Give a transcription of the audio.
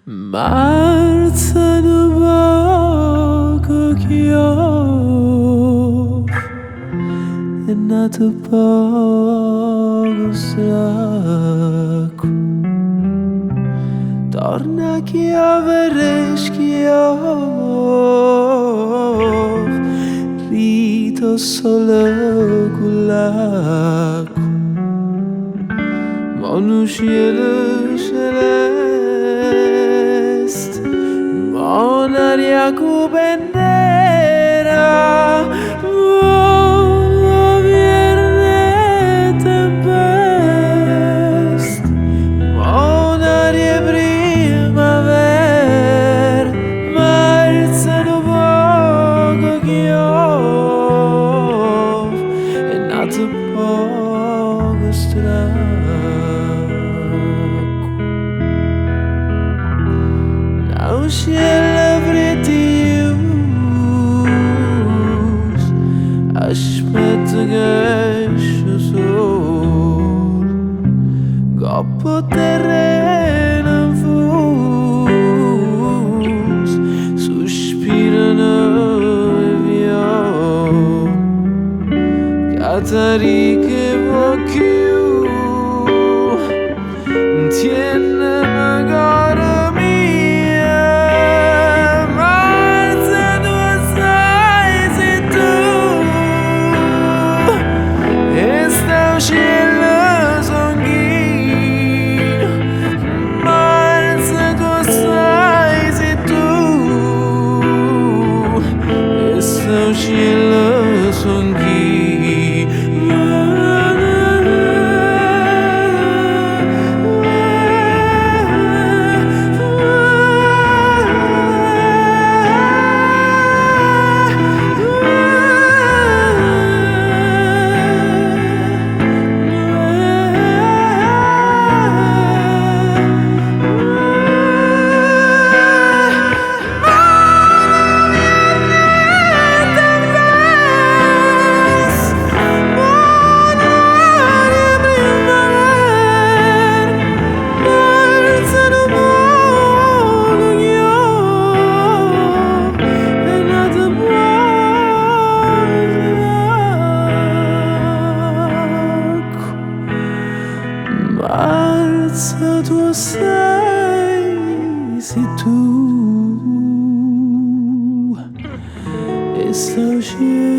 Marța nu bagă chiar e nata pago straco torna chi avereschiov rito solo culaco Monușiele celest Monaria cu benera Mono vierne tempest Monarie primaver Marța nu bagă chiov E nata pago straco Now she'll vretius Aspetta che sol Goppo terreno fus Sospirano e via Catariche occhiu Tiene magara mia Marța tu sai se tu Estau și la songhin Marța tu sai se tu Estau și la songhin Marța tu sai se tu Estau și